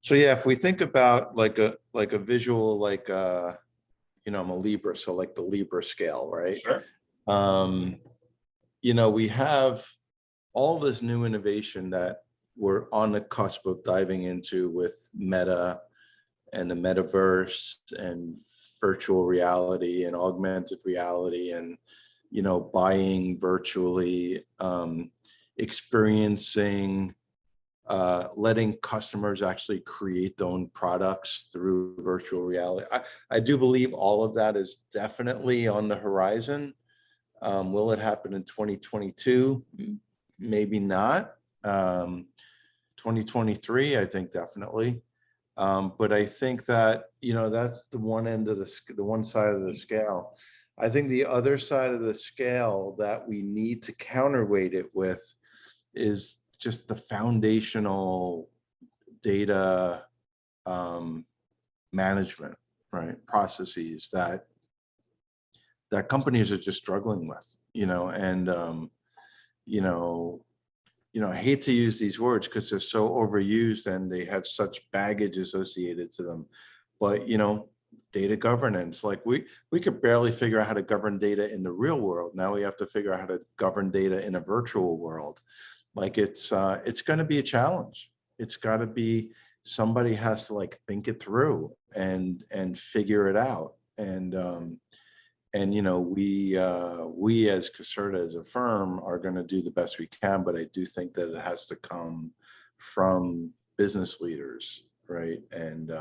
So yeah, if we think about like a visual, like I'm a Libra, so like the Libra scale, right? Sure. Um, we have all this new innovation that we're on the cusp of diving into with Meta and the metaverse and virtual reality and augmented reality and buying virtually, experiencing, letting customers actually create their own products through virtual reality. I do believe all of that is definitely on the horizon. Will it happen in 2022? Maybe not. 2023, I think definitely. But I think that, that's the one end of the one side of the scale. I think the other side of the scale that we need to counterweight it with is just the foundational data, management, right? Processes that companies are just struggling with, and you know, I hate to use these words because they're so overused and they have such baggage associated to them. But data governance, like we could barely figure out how to govern data in the real world. Now we have to figure out how to govern data in a virtual world. Like it's going to be a challenge. It's got to be, somebody has to like think it through and figure it out. And we as Caserta as a firm are going to do the best we can, but I do think that it has to come from business leaders, right? And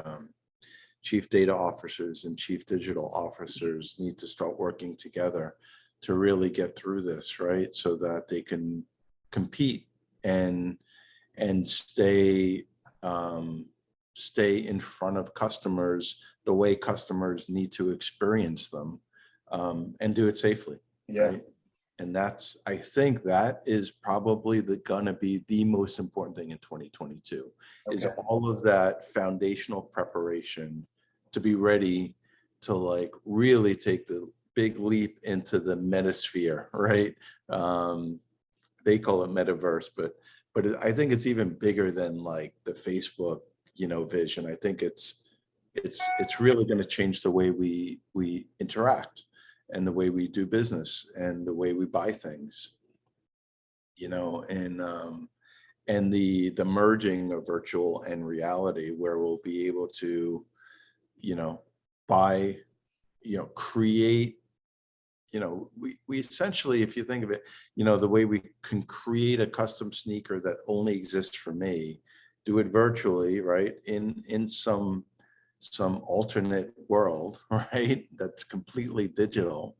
chief data officers and chief digital officers need to start working together to really get through this, right? So that they can compete and stay in front of customers the way customers need to experience them, and do it safely. Yeah. Right. And I think that is probably gonna be the most important thing in 2022, is Okay. all of that foundational preparation to be ready to like really take the big leap into the metasphere, right? They call it metaverse, but I think it's even bigger than like the Facebook, vision. I think it's really going to change the way we interact and the way we do business and the way we buy things, and the merging of virtual and reality, where we'll be able to, buy, create, we essentially, if you think of it, the way we can create a custom sneaker that only exists for me, do it virtually, right? In some alternate world, right? That's completely digital,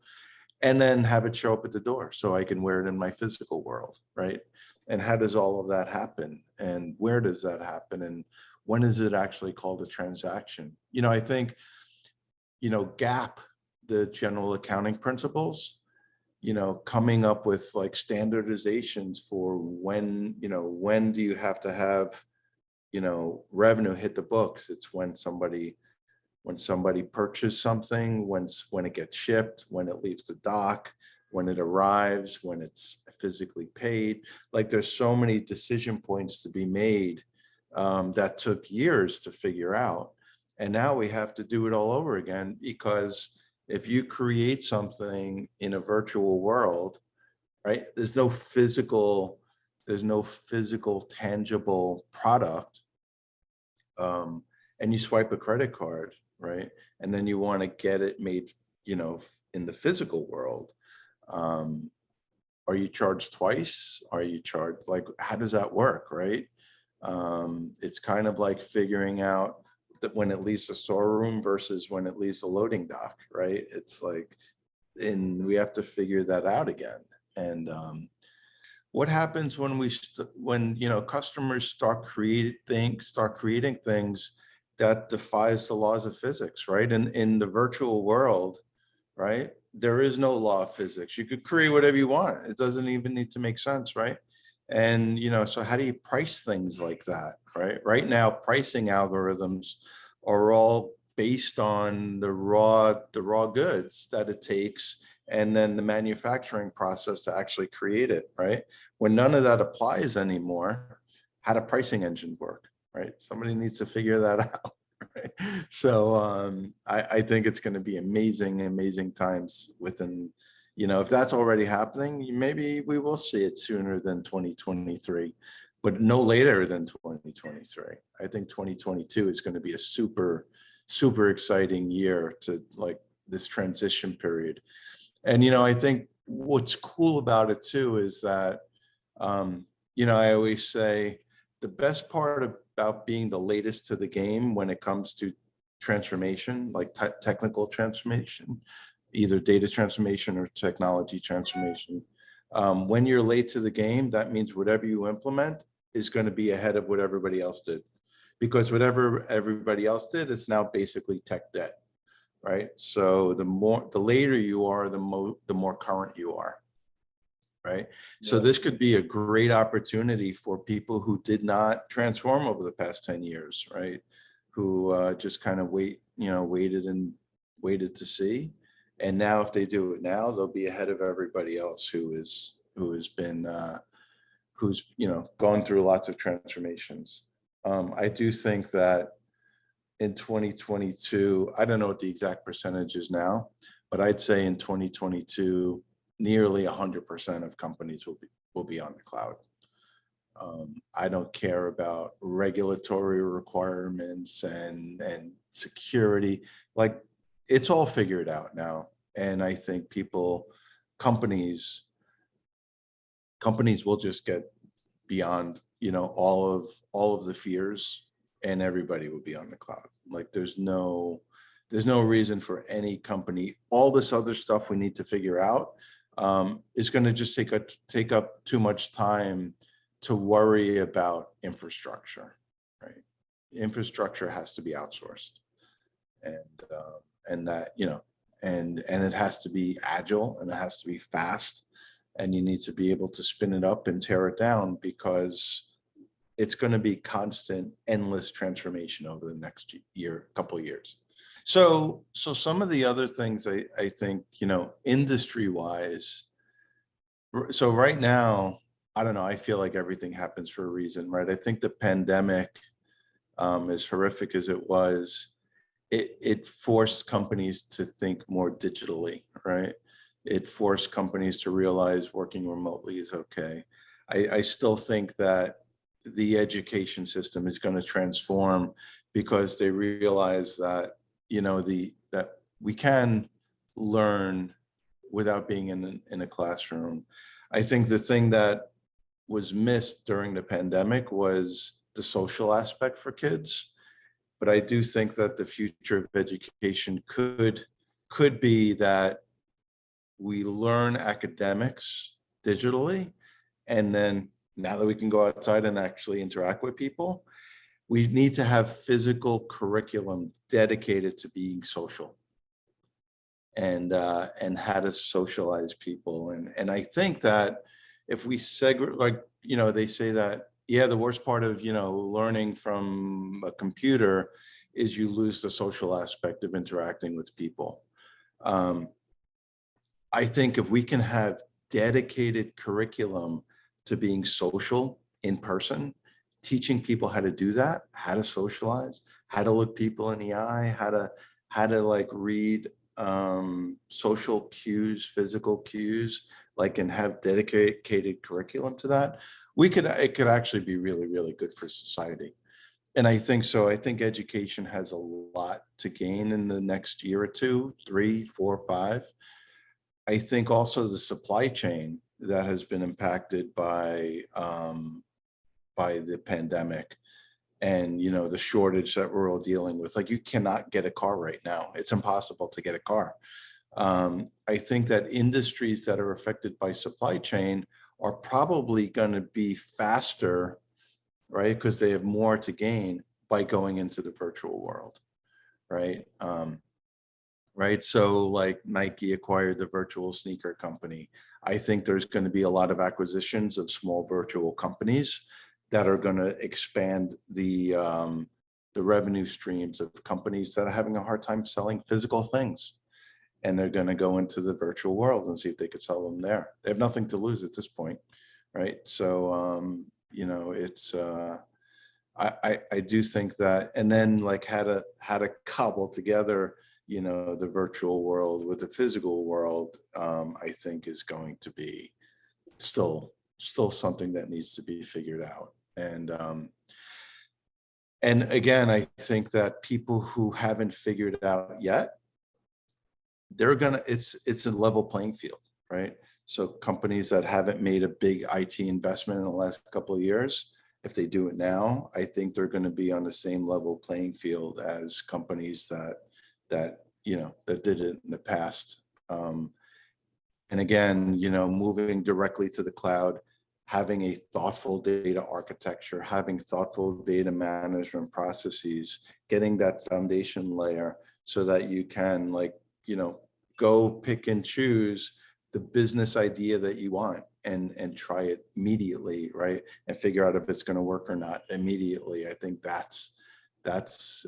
and then have it show up at the door so I can wear it in my physical world, right? And how does all of that happen? And where does that happen? And when is it actually called a transaction? I think, GAAP, the general accounting principles, coming up with like standardizations for when do you have to have, revenue hit the books. It's when somebody purchased something, when it gets shipped, when it leaves the dock, when it arrives, when it's physically paid. Like there's so many decision points to be made, that took years to figure out. And now we have to do it all over again, because if you create something in a virtual world, right, there's no physical tangible product, and you swipe a credit card, right, and then you want to get it made, in the physical world, are you charged twice? Are you charged, like, how does that work, right? It's kind of like figuring out that when it leaves the storeroom versus when it leaves the loading dock, right? It's like, and we have to figure that out again. And what happens when customers start creating things that defies the laws of physics, right? In the virtual world, right, there is no law of physics. You could create whatever you want. It doesn't even need to make sense, right? And so how do you price things like that, right? Right now, pricing algorithms are all based on the raw goods that it takes, and then the manufacturing process to actually create it, right? When none of that applies anymore, how do pricing engines work, right? Somebody needs to figure that out. Right? So I think it's going to be amazing, amazing times within, if that's already happening, maybe we will see it sooner than 2023, but no later than 2023. I think 2022 is going to be a super, super exciting year to like this transition period. And, I think what's cool about it too is that, I always say the best part about being the latest to the game when it comes to transformation, like technical transformation, either data transformation or technology transformation. When you're late to the game, that means whatever you implement is going to be ahead of what everybody else did. Because whatever everybody else did, it's now basically tech debt, right? So the later you are, the more current you are, right? So Yeah. this could be a great opportunity for people who did not transform over the past 10 years, right? Who just kind of waited to see. And now if they do it now, they'll be ahead of everybody else who's been gone through lots of transformations. I do think that in 2022, I don't know what the exact percentage is now, but I'd say in 2022, nearly 100% of companies will be on the cloud. I don't care about regulatory requirements and security. Like it's all figured out now. And I think companies will just get beyond, all of the fears, and everybody will be on the cloud. Like there's no reason for any company. All this other stuff we need to figure out is going to just take up too much time to worry about infrastructure, right? Infrastructure has to be outsourced, and that, and it has to be agile, and it has to be fast, and you need to be able to spin it up and tear it down, because it's going to be constant, endless transformation over the next couple of years. So some of the other things I think, industry wise. So right now, I don't know, I feel like everything happens for a reason, right? I think the pandemic, as horrific as it was, it forced companies to think more digitally, right? It forced companies to realize working remotely is okay. I still think that the education system is going to transform, because they realize that, that we can learn without being in a classroom. I think the thing that was missed during the pandemic was the social aspect for kids. But I do think that the future of education could be that we learn academics digitally, and then now that we can go outside and actually interact with people, we need to have physical curriculum dedicated to being social and how to socialize people. And I think that if we segregate, like, they say that, yeah, the worst part of, learning from a computer is you lose the social aspect of interacting with people. I think if we can have dedicated curriculum to being social in person, teaching people how to do that, how to socialize, how to look people in the eye, how to like read social cues, physical cues, like, and have dedicated curriculum to that, it could actually be really, really good for society. And I think so. I think education has a lot to gain in the next year or two, 3, 4, 5. I think also the supply chain that has been impacted by the pandemic, and the shortage that we're all dealing with. Like, you cannot get a car right now. It's impossible to get a car. I think that industries that are affected by supply chain are probably going to be faster, right? Because they have more to gain by going into the virtual world, right? Right. So like Nike acquired the virtual sneaker company. I think there's going to be a lot of acquisitions of small virtual companies that are going to expand the revenue streams of companies that are having a hard time selling physical things. And they're going to go into the virtual world and see if they could sell them there. They have nothing to lose at this point. Right. So, I do think that, and then like how to cobble together, the virtual world with the physical world, I think is going to be still something that needs to be figured out. And again, I think that people who haven't figured it out yet, it's a level playing field, right? So companies that haven't made a big IT investment in the last couple of years, if they do it now, I think they're going to be on the same level playing field as companies that did it in the past. And again, moving directly to the cloud, having a thoughtful data architecture, having thoughtful data management processes, getting that foundation layer so that you can go pick and choose the business idea that you want and try it immediately, right? And figure out if it's going to work or not immediately. I think that's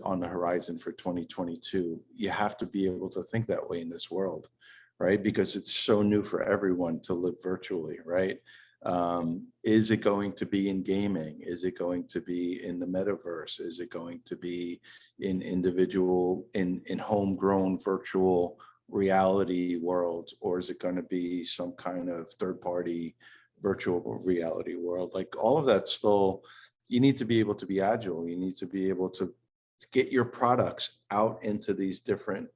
on the horizon for 2022. You have to be able to think that way in this world, right? Because it's so new for everyone to live virtually, right? Is it going to be in gaming? Is it going to be in the metaverse? Is it going to be in homegrown virtual reality worlds? Or is it going to be some kind of third party virtual reality world? Like all of that still, you need to be able to be agile. You need to be able to get your products out into these different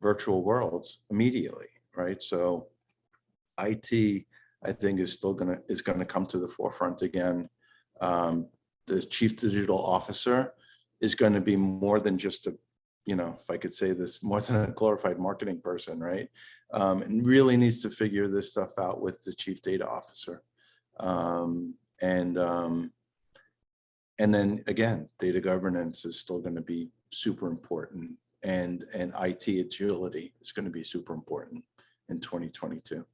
virtual worlds immediately, right? So IT, I think, is going to come to the forefront again. The chief digital officer is going to be more than just if I could say this, more than a glorified marketing person, right? And really needs to figure this stuff out with the chief data officer. And then again, data governance is still going to be super important, and IT agility is going to be super important in 2022.